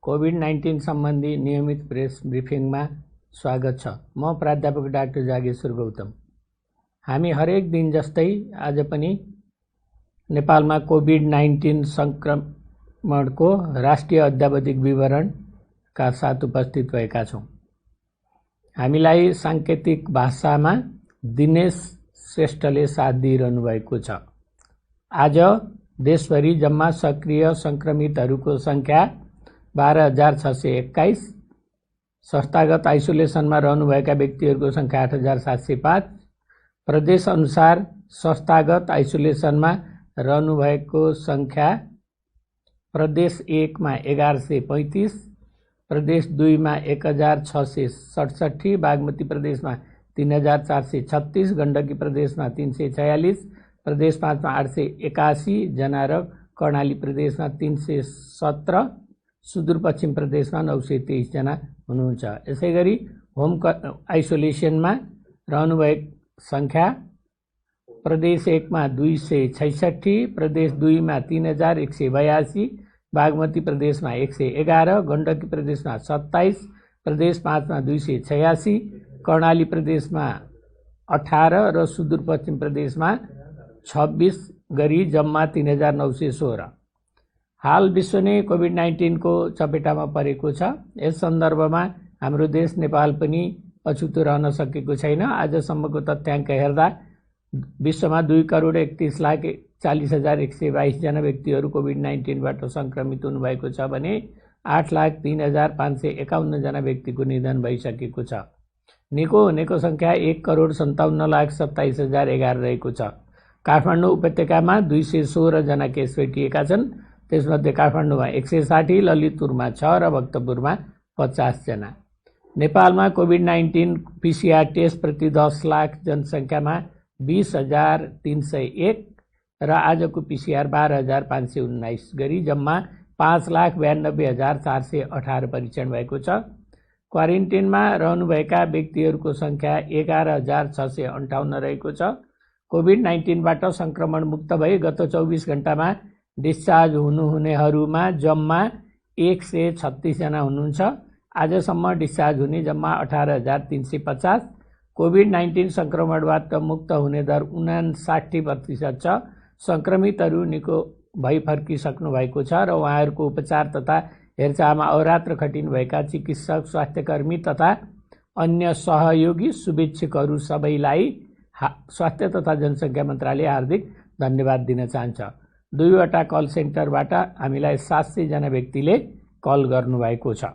COVID-19 सम्बन्धी नियमित press ब्रिफिङमा स्वागत छ। म प्राध्यापक डाक्टर जागेश्वर गौतम। हामी हरेक दिन जस्तै आज पनि नेपालमा कोभिड-19 संक्रमणको राष्ट्रिय अद्यावधिक विवरणका साथ उपस्थित भएका छौं। हामीलाई सांकेतिक भाषामा दिनेश श्रेष्ठले साथ दिइरहनु भएको छ। आज देशभरि जम्मा सक्रिय संक्रमितहरूको संख्या 12,621, संस्थागत आइसोलेसनमा रहनुभएका व्यक्तिहरूको संख्या 8,705, प्रदेश अनुसार संस्थागत आइसोलेसनमा रहनुभएको संख्या प्रदेश 1 मा 1135, प्रदेश 2 मा 1,667, बागमती प्रदेशमा 3,436, गण्डकी प्रदेशमा 346, प्रदेश 5 मा 881 जना र कर्णाली प्रदेशमा 317, सुदूरपश्चिम प्रदेशमा 923 जना हुनुहुन्छ। यसैगरी होम आइसोलेसनमा रहनुभएको संख्या प्रदेश 1 मा 266, प्रदेश 2 मा 3,182, बागमती प्रदेशमा 111, गण्डकी प्रदेशमा 27, प्रदेश 5 मा 286, कर्णाली प्रदेशमा 18 र सुदूरपश्चिम प्रदेशमा 26 गरी जम्मा 3,916। हाल विश्व नै कोभिड-19 को चपेटामा परेको छ। यस सन्दर्भमा हाम्रो देश नेपाल पनि अछुतो रहन सकेको छैन। आजसम्मको तथ्याङ्क हेर्दा विश्वमा 2,31,40,122 जना व्यक्तिहरू कोभिड-19 बाट संक्रमित हुनुभएको छ भने 8,03,551 जना व्यक्तिको निधन भइसकेको छ। निको हुनेको संख्या 1,57,27,011 रहेको छ। काठमाडौँ उपत्यकामा 216 जना केस भेटिएका छन्। त्यसमध्ये काठमाडौँमा 160, ललितपुरमा 6 र भक्तपुरमा 50 जना। नेपालमा कोभिड-19 पीसीआर टेस्ट प्रति 10 लाख जनसङ्ख्यामा 20,301 र आजको पीसीआर 12,519 गरी जम्मा 5,92,418 परीक्षण भएको छ। क्वारेन्टिनमा रहनुभएका व्यक्तिहरूको संख्या 11,658 रहेको छ। कोभिड-19 बाट संक्रमण मुक्त भई गत 24 घण्टामा डिस्चार्ज हुनुहुनेहरूमा जम्मा 136 जना हुनुहुन्छ। आजसम्म डिस्चार्ज हुने जम्मा 18,350। कोभिड-19 संक्रमणबाट मुक्त हुने दर 59% छ। संक्रमितहरू निको भई फर्किसक्नु भएको छ र उहाँहरूको उपचार तथा हेरचाहमा अहोरात्र खटिनुभएका चिकित्सक, स्वास्थ्यकर्मी तथा अन्य सहयोगी शुभेच्छुकहरू सबैलाई स्वास्थ्य तथा जनसङ्ख्या मन्त्रालय हार्दिक धन्यवाद दिन चाहन्छ। 2वटा कल सेन्टरबाट हामीलाई 700 जना व्यक्तिले कल गर्नुभएको छ।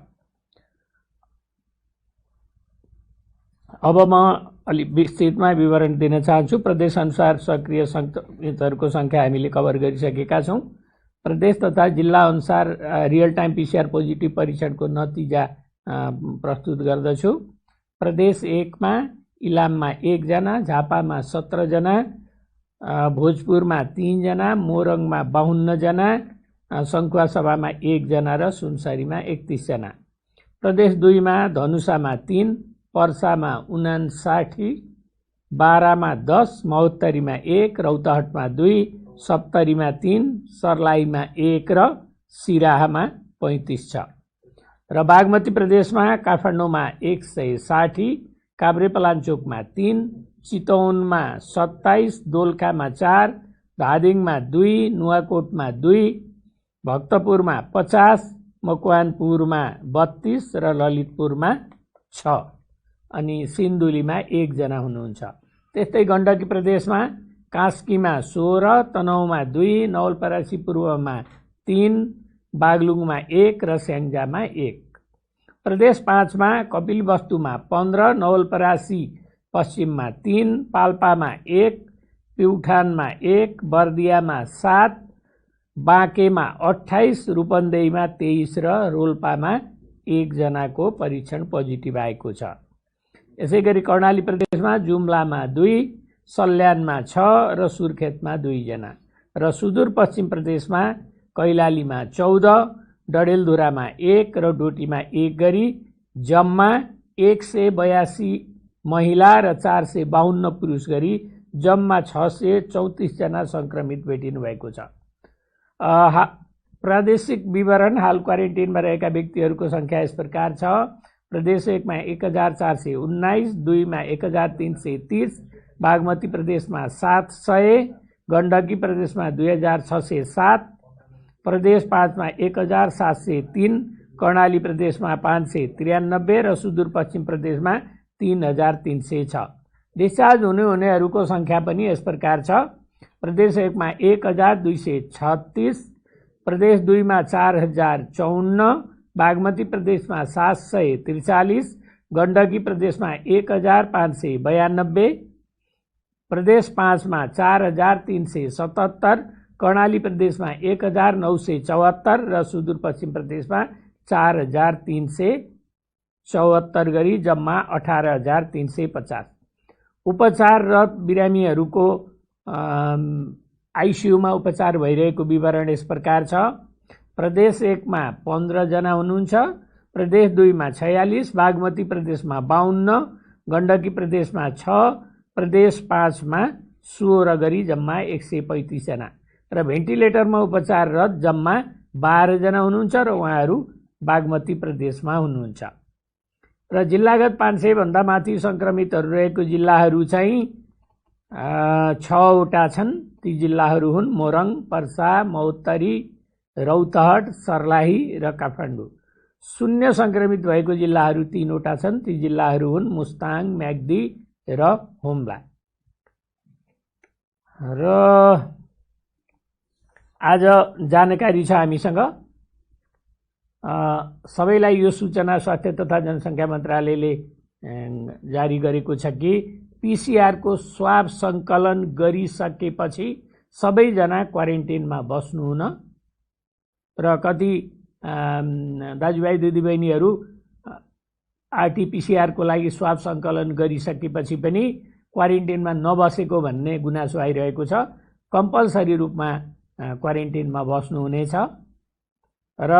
अब म अलि विस्तृतमा विवरण दिन चाहन्छु। प्रदेश अनुसार सक्रिय संक्रमितहरूको संख्या हामीले कभर गरिसकेका छौं। प्रदेश तथा जिल्ला अनुसार रियल टाइम पीसीआर पोजिटिभ परीक्षणको नतिजा प्रस्तुत गर्दछु। प्रदेश 1 मा इलाममा 1 जना, झापामा 17 जना, भोजपुरमा 3 जना, मोरङमा 52 जना, सङ्खुवासभामा 1 जना र सुनसरीमा 31 जना। प्रदेश 2 मा धनुषामा 3, पर्सामा 59, बारामा 10, महोत्तरीमा 1, रौतहटमा 2, सप्तरीमा 3, सर्लाहीमा 1 र सिराहामा 35 छ। र बागमती प्रदेशमा काठमाडौँमा 160, काभ्रेपलाञ्चोकमा 3, चितवनमा 27, दोलखामा 4, धादिङमा 2, नुवाकोटमा 2, भक्तपुरमा 50, मकवानपुरमा 32 र ललितपुरमा 6 अनि सिन्धुलीमा 1 जना हुनुहुन्छ। त्यस्तै गण्डकी प्रदेशमा कास्कीमा 16, तनहुँमा 2, नवलपरासी पूर्वमा 3, बागलुङमा 1 र स्याङ्जामा 1। प्रदेश 5 मा कपिलवस्तुमा 15, नवलपरासी पश्चिममा 3, पाल्पामा 1, प्युठानमा 1, बर्दियामा 7, बाँकेमा 28, रूपन्देहीमा 23 र रोल्पामा 1 जनाको परीक्षण पोजिटिभ आएको छ। यसैगरी कर्णाली प्रदेशमा जुम्लामा 2, सल्यानमा 6 र सुर्खेतमा 2 जना र सुदूरपश्चिम प्रदेशमा कैलालीमा 14, डडेलधुरामा 1 र डोटीमा 1 गरी जम्मा 182 महिला र 452 पुरुष गरी जम्मा 634 जना संक्रमित भेटिनु भएको छ। प्रादेशिक विवरण। हाल क्वारेन्टिनमा रहेका व्यक्तिहरूको सङ्ख्या यस प्रकार छ। प्रदेश 1 मा 1419, 2 मा 1330, बागमती प्रदेशमा 700, गण्डकी प्रदेशमा 2607, प्रदेश 5 मा 1703, कर्णाली प्रदेशमा 593 र सुदूरपश्चिम प्रदेशमा 3300 छ। डिस्चार्ज हुनेहरूको सङ्ख्या पनि यस प्रकार छ। प्रदेश 1 मा 1236, प्रदेश 2 मा 4054, बागमती प्रदेशमा 743, गण्डकी प्रदेशमा 1592, प्रदेश 5 मा 4377, कर्णाली प्रदेशमा 1974 र सुदूरपश्चिम प्रदेशमा 4374 गरी जम्मा 18350। उपचाररत बिरामीहरूको आइसियुमा उपचार भइरहेको विवरण यस प्रकार छ। प्रदेश 1 मा 15 जना हुनुहुन्छ, प्रदेश 2 मा 46, बागमती प्रदेशमा 52, गण्डकी प्रदेशमा 6, प्रदेश 5 मा 16 गरी जम्मा 135 जना र भेन्टिलेटरमा उपचाररत जम्मा 12 जना हुनुहुन्छ र उहाँहरू बागमती प्रदेशमा हुनुहुन्छ। र जिल्लागत 500 भन्दा माथि सङ्क्रमितहरू रहेको जिल्लाहरू चाहिँ 6 वटा छन्। ती जिल्लाहरू हुन् मोरङ, पर्सा, महोत्तरी, रौतहट, सर्लाही र काठमाडौँ। शून्य सङ्क्रमित भएको जिल्लाहरू 3 वटा छन्। ती जिल्लाहरू हुन् मुस्ताङ, म्याग्दी र हुम्ला। र आज जानकारी छ हामीसँग। सबैलाई यो सूचना स्वास्थ्य तथा जनसङ्ख्या मन्त्रालयले जारी गरेको छ कि पिसिआरको स्वाब सङ्कलन गरिसकेपछि सबैजना क्वारेन्टिनमा बस्नुहुन। र कति दाजुभाइ दिदीबहिनीहरू आरटिपिसिआरको लागि स्वाब सङ्कलन गरिसकेपछि पनि क्वारेन्टिनमा नबसेको भन्ने गुनासो आइरहेको छ। कम्पलसरी रूपमा क्वारेन्टिनमा बस्नुहुनेछ। र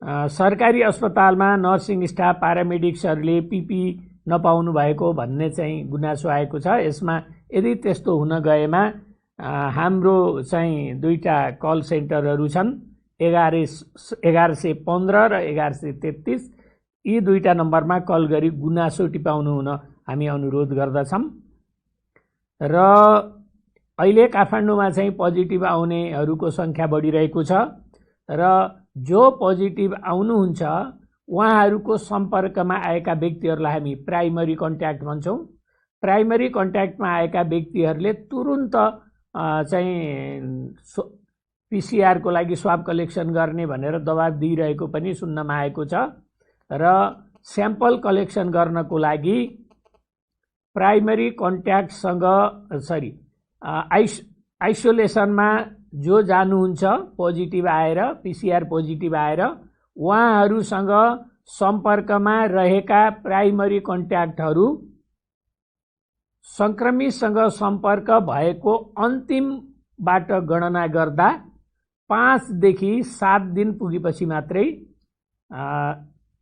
सरकारी अस्पतालमा नर्सिङ स्टाफ, प्यारामेडिक्सहरूले पिपी नपाउनु भएको भन्ने चाहिँ गुनासो आएको छ। यसमा यदि त्यस्तो हुन गएमा हाम्रो चाहिँ 2टा कल सेन्टरहरू छन्, 1115 र 1133। यी 2टा नम्बरमा कल गरी गुनासो टिपाउनु हुन हामी अनुरोध गर्दछौँ। र अहिले काठमाडौँमा चाहिँ पोजिटिभ आउनेहरूको सङ्ख्या बढिरहेको छ र जो पोजिटिभ आउनुहुन्छ उहाँहरूको सम्पर्कमा आएका व्यक्तिहरूलाई हामी प्राइमरी कन्ट्याक्ट भन्छौँ। प्राइमरी कन्ट्याक्टमा आएका व्यक्तिहरूले तुरुन्त चाहिँ पिसिआरको लागि स्वाब कलेक्सन गर्ने भनेर दबाब दिइरहेको पनि सुन्नमा आएको छ। र स्याम्पल कलेक्सन गर्नको लागि प्राइमरी कन्ट्याक्टसँग आइसोलेसनमा जो जानुहुन्छ पोजिटिभ आएर, पिसिआर पोजिटिभ आएर, उहाँहरूसँग सम्पर्कमा रहेका प्राइमरी कन्ट्याक्टहरू सङ्क्रमितसँग सम्पर्क भएको अन्तिमबाट गणना गर्दा 5 देखि 7 दिन पुगेपछि मात्रै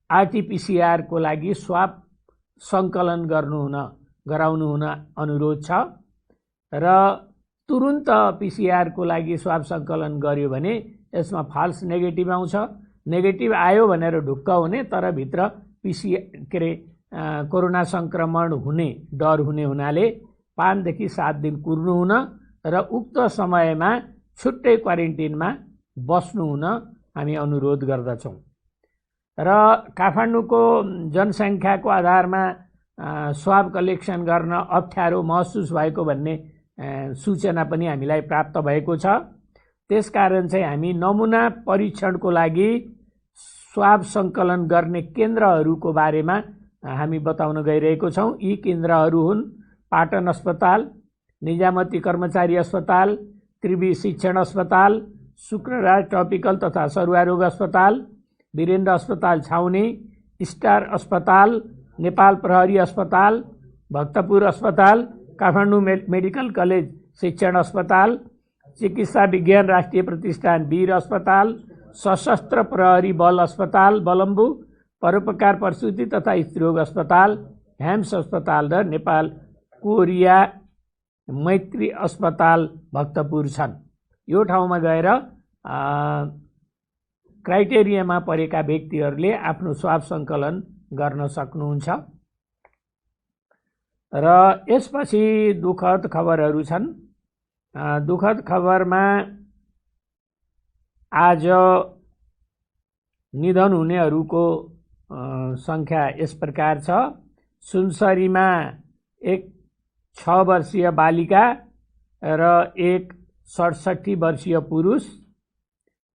आरटिपिसिआरको लागि स्वाब सङ्कलन गराउनु हुन अनुरोध छ। र तुरुन्त पिसिआरको लागि स्वाब सङ्कलन गर्यो भने यसमा फाल्स नेगेटिभ आउँछ। नेगेटिभ आयो भनेर ढुक्क हुने, तर भित्र कोरोना सङ्क्रमण हुने डर हुने हुनाले 5 देखि 7 दिन कुर्नु हुन र उक्त समयमा छुट्टै क्वारेन्टिनमा बस्नु हुन हामी अनुरोध गर्दछौँ। र काठमाडौँको जनसङ्ख्याको आधारमा स्वाब कलेक्सन गर्न अप्ठ्यारो महसुस भएको भन्ने सूचना पनि हामीलाई प्राप्त भएको छ। त्यसकारण चाहिँ हामी नमुना परीक्षणको लागि स्वाब सङ्कलन गर्ने केन्द्रहरूको बारेमा हामी बताउन गइरहेको छौँ। यी केन्द्रहरू हुन् पाटन अस्पताल, निजामती कर्मचारी अस्पताल, त्रिवी शिक्षण अस्पताल, शुक्रराज ट्रपिकल तथा सरुवा रोग अस्पताल, वीरेन्द्र अस्पताल छाउनी, स्टार अस्पताल, नेपाल प्रहरी अस्पताल, भक्तपुर अस्पताल, काठमाडौँ मेडिकल कलेज शिक्षण अस्पताल, चिकित्सा विज्ञान राष्ट्रिय प्रतिष्ठान वीर अस्पताल, सशस्त्र प्रहरी बल अस्पताल बलम्बु, परोपकार प्रसुति तथा स्त्रीरोग अस्पताल हेम्स अस्पताल र नेपाल कोरिया मैत्री अस्पताल भक्तपुर छन्। यो ठाउँमा गएर क्राइटेरियामा परेका व्यक्तिहरूले आफ्नो स्वाब सङ्कलन गर्न सक्नुहुन्छ। र यसपछि दुःखद खबरहरू छन्। दुःखद खबरमा आज निधन हुनेहरूको सङ्ख्या यस प्रकार छ। सुनसरीमा एक 6 वर्षीय बालिका र एक 67 वर्षीय पुरुष।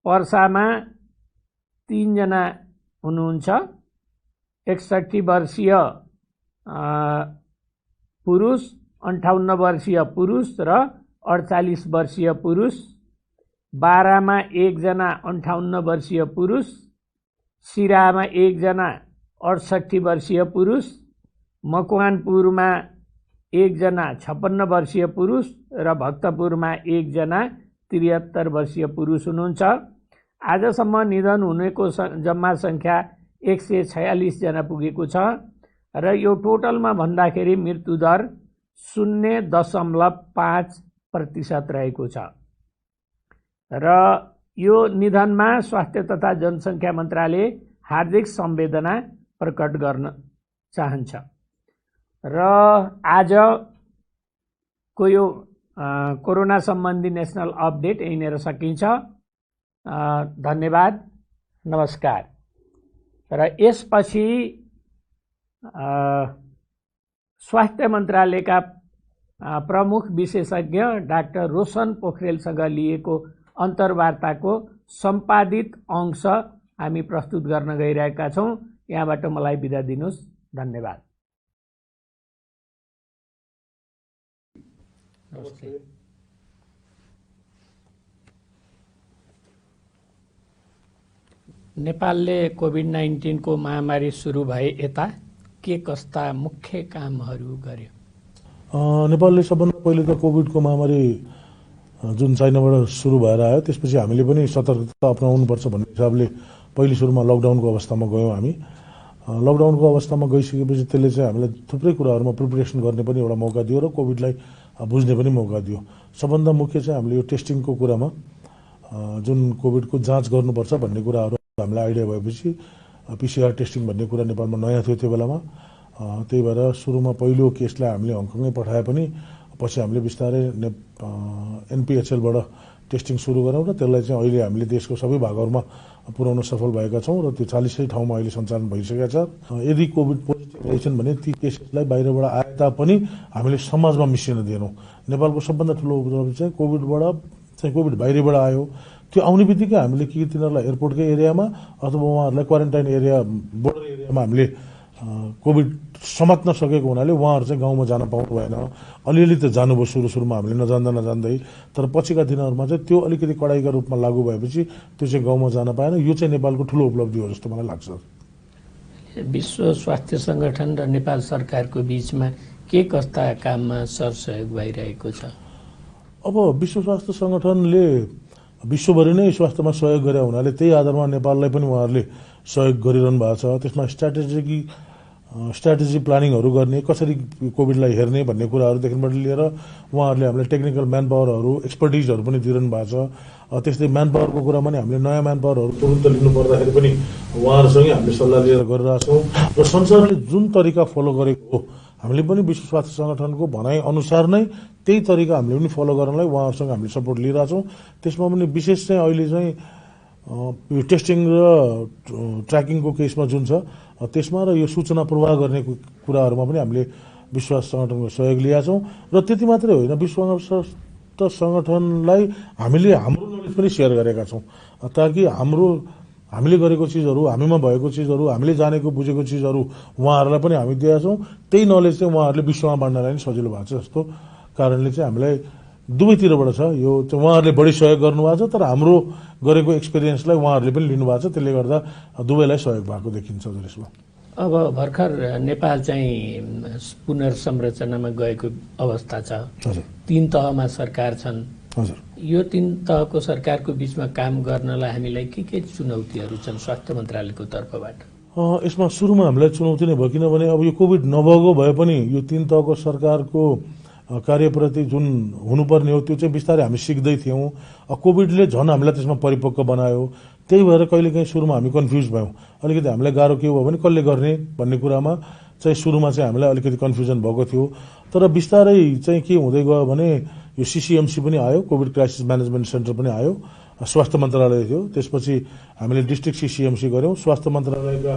पर्सामा 3 जना हुनुहुन्छ, 61 वर्षीय पुरुष, 58 वर्षीय पुरुष र 48 वर्षीय पुरुष। बारामा 1 जना 58 वर्षीय पुरुष, सिरामा 1 जना 68 वर्षीय पुरुष, मकवानपुरमा 1 जना 56 वर्षीय पुरुष र भक्तपुरमा 1 जना 73 वर्षीय पुरुष हुनुहुन्छ। आजसम्म निधन हुनेको जम्मा सङ्ख्या 146 जना पुगेको छ र यो टोटलमा भन्दाखेरि मृत्युदर 0.5% रहेको छ। र यो निधनमा स्वास्थ्य तथा जनसङ्ख्या मन्त्रालय हार्दिक संवेदना प्रकट गर्न चाहन्छ। र आजको यो कोरोना सम्बन्धी नेसनल अपडेट यहीँनिर सकिन्छ। धन्यवाद, नमस्कार। र यसपछि स्वास्थ्य मन्त्रालयका प्रमुख विशेषज्ञ डाक्टर रोशन पोखरेलसँग लिएको अन्तर्वार्ताको सम्पादित अंश हामी प्रस्तुत गर्न गइरहेका छौँ। यहाँबाट मलाई बिदा दिनुहोस्। धन्यवाद। नेपालले कोभिड-19 को महामारी सुरु भए यता के कस्ता मुख्य कामहरू गर्यो? नेपालले सबभन्दा पहिले त कोभिडको महामारी जुन चाइनाबाट सुरु भएर आयो त्यसपछि हामीले पनि सतर्कता अपनाउनुपर्छ भन्ने हिसाबले पहिले सुरुमा लकडाउनको अवस्थामा गयौँ। हामी लकडाउनको अवस्थामा गइसकेपछि त्यसले चाहिँ हामीलाई थुप्रै कुराहरूमा प्रिपरेसन गर्ने पनि एउटा मौका दियो र कोभिडलाई बुझ्ने पनि मौका दियो। सबभन्दा मुख्य चाहिँ हामीले यो टेस्टिङको कुरामा जुन कोभिडको जाँच गर्नुपर्छ भन्ने कुराहरू हामीलाई आइडिया भएपछि PCR टेस्टिङ भन्ने कुरा नेपालमा नयाँ थियो त्यो बेलामा। त्यही भएर सुरुमा पहिलो केसलाई हामीले हङकङै पठाए पनि पछि हामीले बिस्तारै NPHLबाट टेस्टिङ सुरु गऱ्यौँ र त्यसलाई चाहिँ अहिले हामीले देशको सबै भागहरूमा पुर्याउन सफल भएका छौँ र त्यो 40 ठाउँमा अहिले सञ्चालन भइसकेका छ। यदि कोभिड पोजिटिभ रहेछन् भने ती केसलाई बाहिरबाट आए तापनि हामीले समाजमा मिसिन दिएनौँ। नेपालको सबभन्दा ठुलो उपलब्धि चाहिँ कोभिड बाहिरबाट आयो त्यो आउने बित्तिकै हामीले कि तिनीहरूलाई एयरपोर्टकै एरियामा अथवा उहाँहरूलाई क्वारेन्टाइन एरिया बोर्डर एरियामा हामीले कोभिड समात्न सकेको हुनाले उहाँहरू चाहिँ गाउँमा जान पाउनु भएन। अलिअलि त जानुभयो सुरुमा हामीले नजान्दै, तर पछिका दिनहरूमा चाहिँ त्यो अलिकति कडाइका रूपमा लागू भएपछि त्यो चाहिँ गाउँमा जान पाएन। यो चाहिँ नेपालको ठुलो उपलब्धि हो जस्तो मलाई लाग्छ। विश्व स्वास्थ्य सङ्गठन र नेपाल सरकारको बीचमा के कस्ता काममा सरसहयोग भइरहेको छ? अब विश्व स्वास्थ्य सङ्गठनले विश्वभरि नै स्वास्थ्यमा सहयोग गरे हुनाले त्यही आधारमा नेपाललाई पनि उहाँहरूले सहयोग गरिरहनु भएको छ। त्यसमा स्ट्राटेजी प्लानिङहरू गर्ने, कसरी कोभिडलाई हेर्ने भन्ने कुराहरूदेखिबाट लिएर उहाँहरूले हामीलाई टेक्निकल म्यान पावरहरू, एक्सपर्टिजहरू पनि दिइरहनु भएको छ। त्यस्तै म्यान पावरको कुरामा पनि हामीले नयाँ म्यान पावरहरू तुरुन्त लिनु पर्दाखेरि पनि उहाँहरूसँगै हामीले सल्लाह लिएर गरिरहेछौँ र संसारले जुन तरिका फलो गरेको हो हामीले पनि विश्व स्वास्थ्य सङ्गठनको भनाइ अनुसार नै त्यही तरिका हामीले पनि फलो गर्नलाई उहाँहरूसँग हामीले सपोर्ट लिइरहेछौँ। त्यसमा पनि विशेष चाहिँ अहिले चाहिँ यो टेस्टिङ र ट्र्याकिङको केसमा जुन छ त्यसमा र यो सूचना प्रवाह गर्ने कुराहरूमा पनि हामीले विश्व स्वास्थ्य सङ्गठनको सहयोग लिएका छौँ। र त्यति मात्रै होइन, विश्व स्वास्थ्य सङ्गठनलाई हामीले हाम्रो नलेज पनि सेयर गरेका छौँ ताकि हामीले गरेको चिजहरू, हामीमा भएको चिजहरू, हामीले जानेको बुझेको चिजहरू उहाँहरूलाई पनि हामी दिएका छौँ। त्यही नलेज चाहिँ उहाँहरूले विश्वमा बाँड्नलाई पनि सजिलो भएको छ जस्तो कारणले चाहिँ हामीलाई दुवैतिरबाट छ। यो चाहिँ उहाँहरूले बढी सहयोग गर्नुभएको छ, तर हाम्रो गरेको एक्सपिरियन्सलाई उहाँहरूले पनि लिनुभएको छ। त्यसले गर्दा दुवैलाई सहयोग भएको देखिन्छ यसमा। अब भर्खर नेपाल चाहिँ पुनर्संरचनामा गएको अवस्था छ। 3 तहमा सरकार छन्। हजुर, यो 3 तहको सरकारको बीचमा काम गर्नलाई हामीलाई के चुनौतीहरू छन् स्वास्थ्य मन्त्रालयको तर्फबाट? यसमा सुरुमा हामीलाई चुनौती नै भयो, किनभने अब यो कोभिड नभएको भए पनि यो 3 तहको सरकारको कार्यप्रति जुन हुनुपर्ने हो त्यो चाहिँ बिस्तारै हामी सिक्दै थियौँ। कोभिडले झन् हामीलाई त्यसमा परिपक्व बनायो। त्यही भएर कहिलेकाहीँ सुरुमा हामी कन्फ्युज भयौँ। अलिकति हामीलाई गाह्रो के भयो भने कसले गर्ने भन्ने कुरामा चाहिँ सुरुमा चाहिँ हामीलाई अलिकति कन्फ्युजन भएको थियो। तर बिस्तारै चाहिँ के हुँदै गयो भने यो सिसिएमसी पनि आयो, कोभिड क्राइसिस म्यानेजमेन्ट सेन्टर पनि आयो, स्वास्थ्य मन्त्रालय थियो। त्यसपछि हामीले डिस्ट्रिक्ट सिसिएमसी गऱ्यौँ। स्वास्थ्य मन्त्रालयका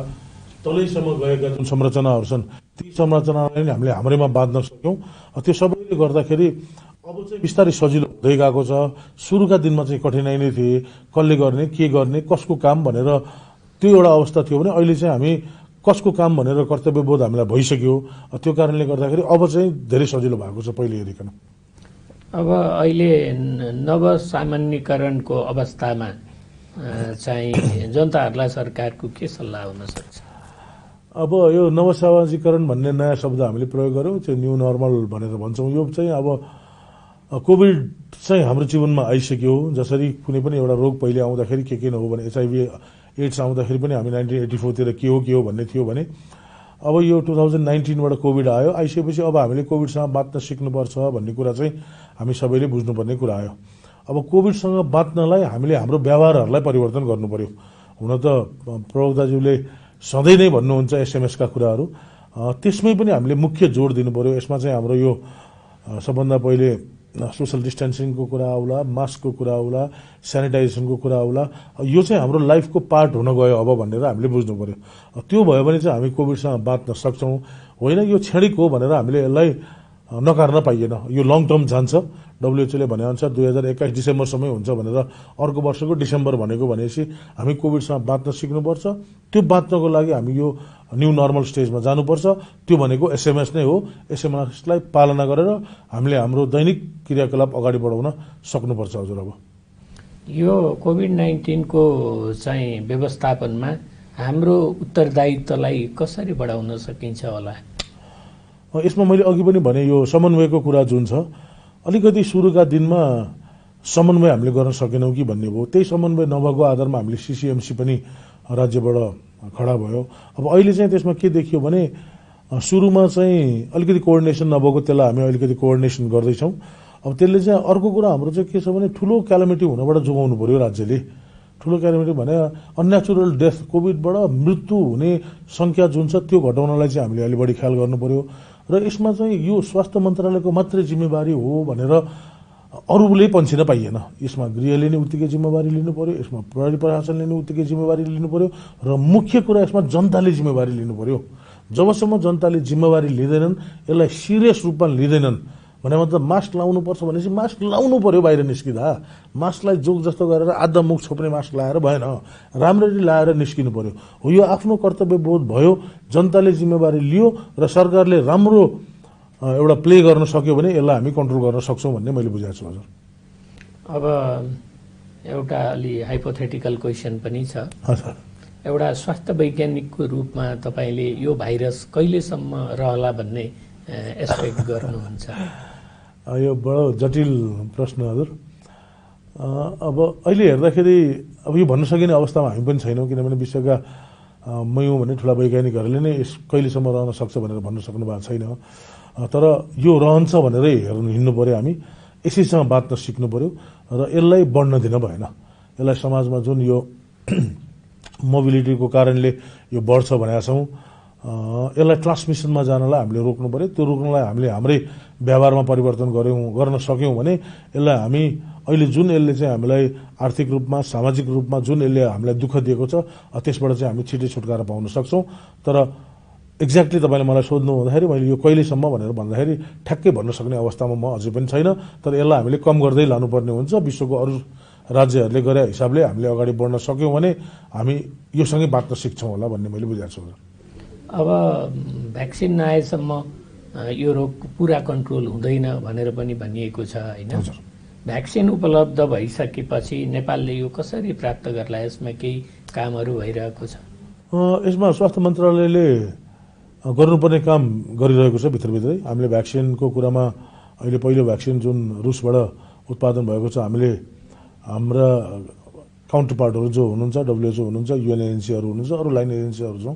तलैसम्म गएका जुन संरचनाहरू छन् ती संरचनालाई नै हामीले हाम्रैमा बाँध्न सक्यौँ। त्यो सबैले गर्दाखेरि अब चाहिँ बिस्तारै सजिलो हुँदै गएको छ। सुरुका दिनमा चाहिँ कठिनाइ नै थिए, कसले गर्ने, के गर्ने, कसको काम भनेर त्यो एउटा अवस्था थियो भने अहिले चाहिँ हामी कसको काम भनेर कर्तव्यबोध हामीलाई भइसक्यो। त्यो कारणले गर्दाखेरि अब चाहिँ धेरै सजिलो भएको छ पहिले हेरिकन। अब अहिले नवसामान्यीकरणको अवस्थामा चाहिँ जनताहरूलाई सरकारको के सल्लाह हुन सक्छ? अब यो नवसामाजिकरण भन्ने नयाँ शब्द हामीले प्रयोग गऱ्यौँ, चाहिँ न्यू नर्मल भनेर भन्छौँ। यो चाहिँ अब कोभिड चाहिँ हाम्रो जीवनमा आइसक्यो। जसरी कुनै पनि एउटा रोग पहिले आउँदाखेरि के हो भने HIV एड्स आउँदाखेरि पनि हामी 1984 तिर के हो भन्ने थियो भने अब यो 2019बाट कोभिड आयो। आइसकेपछि अब हामीले कोभिडसँग बाँच्न सिक्नुपर्छ भन्ने कुरा चाहिँ हामी सबैले बुझ्नुपर्ने कुरा आयो। अब कोभिडसँग बाँच्नलाई हामीले हाम्रो व्यवहारहरूलाई परिवर्तन गर्नु पर्यो। हुन त प्रवक्ताज्यूले सधैँ नै भन्नुहुन्छ SMS का कुराहरू, त्यसमै पनि हामीले मुख्य जोड दिनु पर्यो। यसमा चाहिँ हाम्रो यो सबभन्दा पहिले सोशल डिस्टेन्सिङको कुरा आउला, मास्कको कुरा आउला, सेनिटाइजेसनको कुरा आउला। यो चाहिँ हाम्रो लाइफको पार्ट हुन गयो अब भनेर हामीले बुझ्नु पर्यो। त्यो भयो भने चाहिँ हामी कोभिडसँग बाँच्न सक्छौँ। होइन यो क्षणिक हो भनेर हामीले यसलाई नकार्न पाइएन। यो लङ टर्म जान्छ। WHO ले भनेअनुसार 2021 डिसेम्बरसम्मै हुन्छ भनेर अर्को वर्षको डिसेम्बर भनेको भनेपछि हामी कोभिडसँग बाँच्न सिक्नुपर्छ। त्यो बाँच्नको लागि हामी यो न्यू नर्मल स्टेजमा जानुपर्छ। त्यो भनेको SMS नै हो। SMS लाई पालना गरेर हामीले हाम्रो दैनिक क्रियाकलाप अगाडि बढाउन सक्नुपर्छ हजुर। अब यो कोभिड-19 को चाहिँ व्यवस्थापनमा हाम्रो उत्तरदायित्वलाई कसरी बढाउन सकिन्छ होला? यसमा मैले अघि पनि भने यो समन्वयको कुरा जुन छ, अलिकति सुरुका दिनमा समन्वय हामीले गर्न सकेनौँ कि भन्ने भयो। त्यही समन्वय नभएको आधारमा हामीले सिसिएमसी पनि राज्यबाट खडा भयो। अब अहिले चाहिँ त्यसमा के देखियो भने सुरुमा चाहिँ अलिकति कोअर्डिनेसन नभएको, त्यसलाई हामी अलिकति कोअर्डिनेसन गर्दैछौँ। अब त्यसले चाहिँ अर्को कुरा हाम्रो चाहिँ के छ भने ठुलो क्यालामिटी हुनबाट जोगाउनु पर्यो राज्यले। ठुलो क्यालामिटी भने अननेचुरल डेथ, कोभिडबाट मृत्यु हुने सङ्ख्या जुन छ त्यो घटाउनलाई चाहिँ हामीले अलि बढी ख्याल गर्नु पर्यो। र यसमा चाहिँ यो स्वास्थ्य मन्त्रालयको मात्रै जिम्मेवारी हो भनेर अरूले पन्छिन पाइएन। यसमा गृहले नै उत्तिकै जिम्मेवारी लिनु पर्यो, यसमा प्रहरी प्रशासनले नै उत्तिकै जिम्मेवारी लिनु पर्यो र मुख्य कुरा यसमा जनताले जिम्मेवारी लिनु पर्यो। जबसम्म जनताले जिम्मेवारी लिँदैनन्, यसलाई सिरियस रूपमा लिँदैनन् भने मतलब मास्क लाउनुपर्छ भनेपछि मास्क लाउनु पर्यो। बाहिर निस्किँदा मास्कलाई जोक जस्तो गरेर आधा मुख छोप्ने मास्क लाएर भएन, राम्ररी लाएर निस्किनु पर्यो। हो यो आफ्नो कर्तव्य बोध भयो, जनताले जिम्मेवारी लियो र सरकारले राम्रो एउटा प्ले गर्न सक्यो भने यसलाई हामी कन्ट्रोल गर्न सक्छौँ भन्ने मैले बुझाएको छु हजुर। अब एउटा अलि हाइपोथेटिकल क्वेसन पनि छ। हजुर, एउटा स्वास्थ्य वैज्ञानिकको रूपमा तपाईँले यो भाइरस कहिलेसम्म रहला भन्ने एक्सपेक्ट गर्नुहुन्छ? यो बडो जटिल प्रश्न हजुर। अब अहिले हेर्दाखेरि अब यो भन्न सकिने अवस्थामा हामी पनि छैनौँ, किनभने विश्वका मयौँ भने ठुला वैज्ञानिकहरूले नै यस कहिलेसम्म रहन सक्छ भनेर भन्न सक्नु भएको छैन। तर यो रहन्छ भनेरै हिँड्नु पर्यो। हामी यसैसँग बाँच्न सिक्नु पर्यो र यसलाई बढ्न दिन भएन। यसलाई समाजमा जुन यो मोबिलिटीको कारणले यो बढ्छ भनेका छौँ, यसलाई ट्रान्समिसनमा जानलाई हामीले रोक्नु पर्यो। त्यो रोक्नलाई हामीले हाम्रै व्यवहारमा परिवर्तन गर्न सक्यौँ भने यसलाई हामी अहिले जुन यसले चाहिँ हामीलाई आर्थिक रूपमा, सामाजिक रूपमा जुन यसले हामीलाई दुःख दिएको छ त्यसबाट चाहिँ हामी छिटै छुटकारा पाउन सक्छौँ। तर एक्ज्याक्टली तपाईँले मलाई सोध्नु हुँदाखेरि मैले यो कहिलेसम्म भनेर भन्दाखेरि ठ्याक्कै भन्न सक्ने अवस्थामा म अझै पनि छैन। तर यसलाई हामीले कम गर्दै लानुपर्ने हुन्छ। विश्वको अरू राज्यहरूले गरे हिसाबले हामीले अगाडि बढ्न सक्यौँ भने हामी योसँगै बाँच्न सिक्छौँ होला भन्ने मैले बुझाएको छु। अब भ्याक्सिन नआएसम्म यो रोग पुरा कन्ट्रोल हुँदैन भनेर पनि भनिएको छ होइन? भ्याक्सिन उपलब्ध भइसकेपछि नेपालले यो कसरी प्राप्त गर्ला? यसमा केही कामहरू भइरहेको छ? यसमा स्वास्थ्य मन्त्रालयले गर्नुपर्ने काम गरिरहेको छ भित्रभित्रै। हामीले भ्याक्सिनको कुरामा अहिले पहिलो भ्याक्सिन जुन रुसबाट उत्पादन भएको छ, हामीले हाम्रा काउन्टर पार्टहरू जो हुनुहुन्छ, WHO हुनुहुन्छ, UN एजेन्सीहरू हुनुहुन्छ, अरू लाइन एजेन्सीहरू छौँ,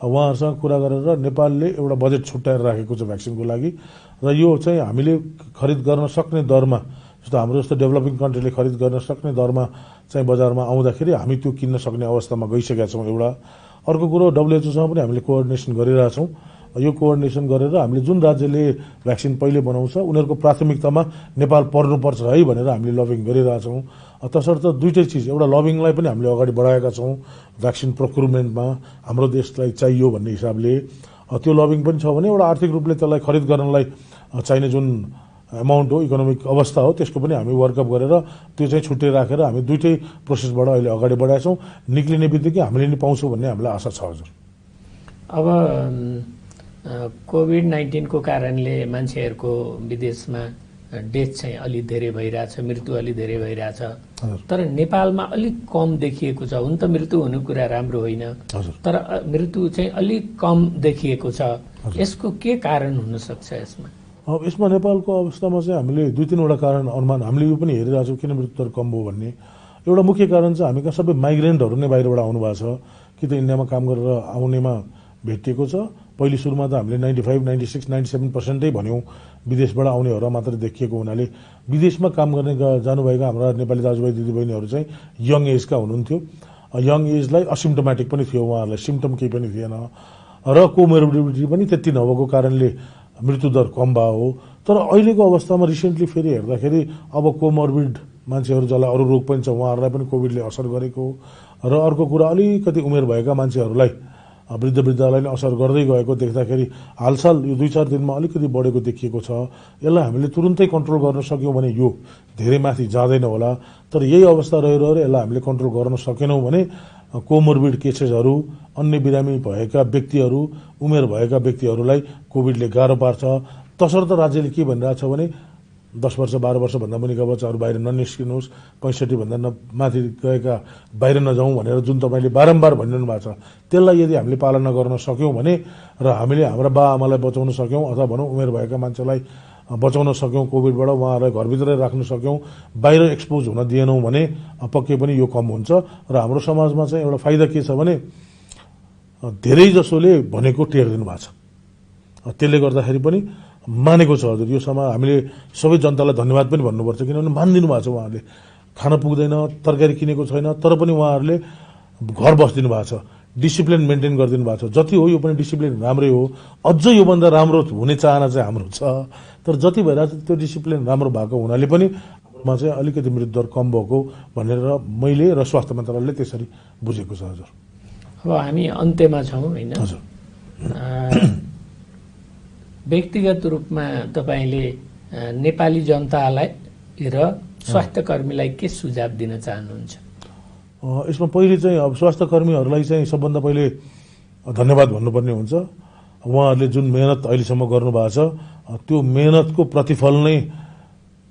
उहाँहरूसँग कुरा गरेर नेपालले एउटा बजेट छुट्याएर राखेको छ भ्याक्सिनको लागि र यो चाहिँ हामीले खरिद गर्न सक्ने दरमा जस्तो हाम्रो जस्तो डेभलपिङ कन्ट्रीले खरिद गर्न सक्ने दरमा चाहिँ बजारमा आउँदाखेरि हामी त्यो किन्न सक्ने अवस्थामा गइसकेका छौँ एउटा। अर्को कुरो डब्ल्युएचओसँग पनि हामीले कोअर्डिनेसन गरिरहेछौँ। यो कोअर्डिनेसन गरेर हामीले जुन राज्यले भ्याक्सिन पहिले बनाउँछ उनीहरूको प्राथमिकतामा नेपाल पर्नुपर्छ है भनेर हामीले लबिङ गरिरहेछौँ। तसर्थ दुईटै चिज, एउटा लबिङलाई पनि हामीले अगाडि बढाएका छौँ भ्याक्सिन प्रोक्युरमेन्टमा हाम्रो देशलाई चाहियो भन्ने हिसाबले। त्यो लबिङ पनि छ भने एउटा आर्थिक रूपले त्यसलाई खरिद गर्नलाई चाहिने जुन एमाउन्ट हो, इकोनोमिक अवस्था हो, त्यसको पनि हामी वर्कअप गरेर त्यो चाहिँ छुट्टै राखेर हामी दुईटै प्रोसेसबाट अहिले अगाडि बढाएछौँ। निक्लिने बित्तिकै हामीले नि पाउँछौँ भन्ने हामीलाई आशा छ। हजुर, अब कोभिड-19 को कारणले मान्छेहरूको विदेशमा डेथ चाहिँ अलि धेरै भइरहेछ, मृत्यु अलि धेरै भइरहेछ, तर नेपालमा अलिक कम देखिएको छ। हुन त मृत्यु हुनु कुरा राम्रो होइन, तर मृत्यु चाहिँ अलिक कम देखिएको छ। यसको के कारण हुन सक्छ यसमा? अब यसमा नेपालको अवस्थामा चाहिँ हामीले दुई तीनवटा कारण अनुमान हामीले यो पनि हेरिरहेको छौँ किन मृत्यु दर कम भयो भन्ने। एउटा मुख्य कारण चाहिँ हामी कहाँ सबै माइग्रेन्टहरू नै बाहिरबाट आउनुभएको छ, कि त इन्डियामा काम गरेर आउनेमा भेटिएको छ। पहिले सुरुमा त हामीले 95, 96, 97% भन्यौँ विदेशबाट आउनेहरू मात्रै देखिएको हुनाले विदेशमा काम गर्ने जानुभएका हाम्रा नेपाली दाजुभाइ दिदीबहिनीहरू चाहिँ यङ एजका हुनुहुन्थ्यो। यङ एजलाई असिम्टोमेटिक पनि थियो, उहाँहरूलाई सिम्टम केही पनि थिएन र कोमोर्बिडिटी पनि त्यति नभएको कारणले मृत्युदर कम भयो हो। तर अहिलेको अवस्थामा रिसेन्टली फेरि हेर्दाखेरि अब कोमोर्बिड मान्छेहरू जसलाई अरू रोग पनि छ उहाँहरूलाई पनि कोभिडले असर गरेको र अर्को कुरा अलिकति उमेर भएका मान्छेहरूलाई वृद्धलाई नै असर गर्दै गएको देख्दाखेरि हालसाल यो 2-4 दिनमा अलिकति बढेको देखिएको छ। यसलाई हामीले तुरुन्तै कन्ट्रोल गर्न सक्यौँ भने यो धेरै माथि जाँदैन होला, तर यही अवस्था रहिरह्यो यसलाई हामीले कन्ट्रोल गर्न सकेनौँ भने कोमोर्बिड केसेसहरू, अन्य बिरामी भएका व्यक्तिहरू, उमेर भएका व्यक्तिहरूलाई कोभिडले गाह्रो पार्छ। तसर्थ राज्यले के भनिरहेछ भने 10 वर्ष 12 वर्षभन्दा मुनिका बच्चाहरू बाहिर ननिस्किनुहोस्, 65 भन्दा माथि गएका बाहिर नजाउँ भनेर जुन तपाईँले बारम्बार भनिरहनु भएको छ, त्यसलाई यदि हामीले पालना गर्न सक्यौँ भने र हामीले हाम्रा बाआमालाई बचाउन सक्यौँ अथवा भनौँ उमेर भएका मान्छेलाई बचाउन सक्यौँ कोभिडबाट, उहाँहरूलाई घरभित्रै राख्न सक्यौँ, बाहिर एक्सपोज हुन दिएनौँ भने पक्कै पनि यो कम हुन्छ। र हाम्रो समाजमा चाहिँ एउटा फाइदा के छ भने धेरै जसोले भनेको टेर्दिनु भएको छ, त्यसले गर्दाखेरि पनि मानेको छ। हजुर, यो समय हामीले सबै जनतालाई धन्यवाद पनि भन्नुपर्छ, किनभने मानिदिनु भएको छ। उहाँहरूले खान पुग्दैन, तरकारी किनेको छैन, तर पनि उहाँहरूले घर बसिदिनु भएको छ, डिसिप्लिन मेन्टेन गरिदिनु भएको छ। जति हो यो पनि डिसिप्लिन राम्रै हो, अझ योभन्दा राम्रो हुने चाहना चाहिँ हाम्रो छ। तर जति भइरहेको छ त्यो डिसिप्लिन राम्रो भएको हुनाले पनि मा चाहिँ अलिकति मृत्युदर कम भएको भनेर मैले र स्वास्थ्य मन्त्रालयले त्यसरी बुझेको छ। हजुर, अब हामी अन्त्यमा छौँ होइन? हजुर, व्यक्तिगत रूपमा तपाईँले नेपाली जनतालाई र स्वास्थ्यकर्मीलाई के सुझाव दिन चाहनुहुन्छ? यसमा पहिले चाहिँ अब स्वास्थ्य कर्मीहरूलाई चाहिँ सबभन्दा पहिले धन्यवाद भन्नुपर्ने हुन्छ। उहाँहरूले जुन मेहनत अहिलेसम्म गर्नुभएको छ त्यो मेहनतको प्रतिफल नै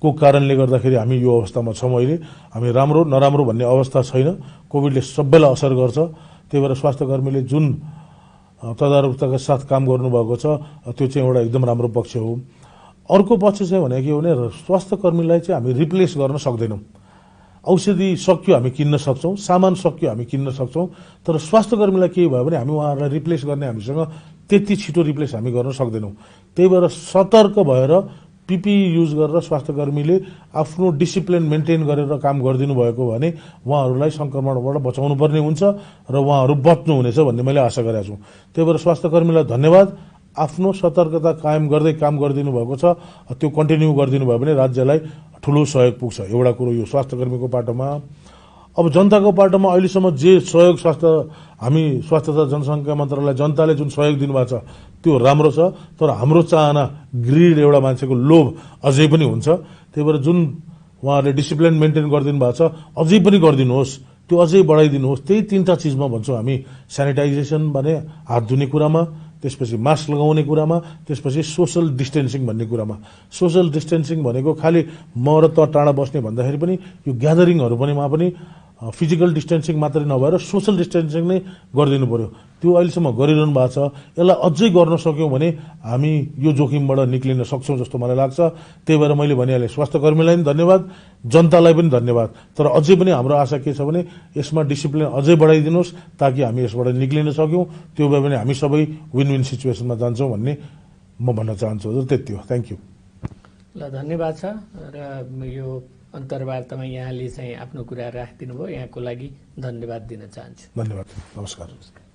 को कारणले गर्दाखेरि हामी यो अवस्थामा छौँ। अहिले हामी राम्रो नराम्रो भन्ने अवस्था छैन, कोभिडले सबैलाई असर गर्छ। त्यही भएर स्वास्थ्य कर्मीले जुन तदारुकताका साथ काम गर्नुभएको छ त्यो चाहिँ एउटा एकदम राम्रो पक्ष हो। अर्को पक्ष चाहिँ भने के हो भने स्वास्थ्य कर्मीलाई चाहिँ हामी रिप्लेस गर्न सक्दैनौँ। औषधि सक्यो हामी किन्न सक्छौँ, सामान सक्यो हामी किन्न सक्छौँ, तर स्वास्थ्य कर्मीलाई के भयो भने हामी उहाँहरूलाई रिप्लेस गर्ने हामीसँग त्यति छिटो रिप्लेस हामी गर्न सक्दैनौँ। त्यही भएर सतर्क भएर पिपिई युज गरेर स्वास्थ्य कर्मीले आफ्नो डिसिप्लिन मेन्टेन गरेर काम गरिदिनु भएको भने उहाँहरूलाई सङ्क्रमणबाट बचाउनु पर्ने हुन्छ र उहाँहरू बच्नुहुनेछ भन्ने मैले आशा गरेको छु। त्यही भएर स्वास्थ्य कर्मीलाई धन्यवाद। आफ्नो सतर्कता कायम गर्दै काम गरिदिनु भएको छ, त्यो कन्टिन्यू गरिदिनु भयो भने राज्यलाई ठुलो सहयोग पुग्छ। एउटा कुरो यो स्वास्थ्य कर्मीको पाटोमा। अब जनताको पाटोमा अहिलेसम्म जे सहयोग हामी स्वास्थ्य तथा जनसङ्ख्या मन्त्रालय जनताले जुन सहयोग दिनुभएको छ त्यो राम्रो छ, तर हाम्रो चाहना ग्रिड एउटा मान्छेको लोभ अझै पनि हुन्छ। त्यही भएर जुन उहाँहरूले डिसिप्लिन मेन्टेन गरिदिनु भएको छ अझै पनि गरिदिनुहोस्, त्यो अझै बढाइदिनुहोस्। त्यही 3टा चिजमा भन्छौँ हामी, सेनिटाइजेसन भने हात धुने कुरामा, त्यसपछि मास्क लगाउने कुरामा, त्यसपछि सोसल डिस्टेन्सिङ भन्ने कुरामा। सोसल डिस्टेन्सिङ भनेको खालि म र त टाढा बस्ने भन्दाखेरि पनि यो ग्यादरिङहरू पनि फिजिकल डिस्टेन्सिङ मात्रै नभएर सोसल डिस्टेन्सिङ नै गरिदिनु पर्यो। त्यो अहिलेसम्म गरिरहनु भएको छ। यसलाई अझै गर्न सक्यौँ भने हामी यो जोखिमबाट निक्लिन सक्छौँ जस्तो मलाई लाग्छ। त्यही भएर मैले भनिहालेँ, स्वास्थ्यकर्मीलाई पनि धन्यवाद, जनतालाई पनि धन्यवाद। तर अझै पनि हाम्रो आशा के छ भने यसमा डिसिप्लिन अझै बढाइदिनुहोस् ताकि हामी यसबाट निक्लिन सक्यौँ। त्यो भए भने हामी सबै विन विन सिचुएसनमा जान्छौँ भन्ने म भन्न चाहन्छु। हजुर, त्यति हो। Thank you. ल, धन्यवाद छ। र यो अन्तर्वार्तामा यहाँले चाहिँ आफ्नो कुरा राखिदिनु भयो, यहाँको लागि धन्यवाद दिन चाहन्छु। धन्यवाद। नमस्कार।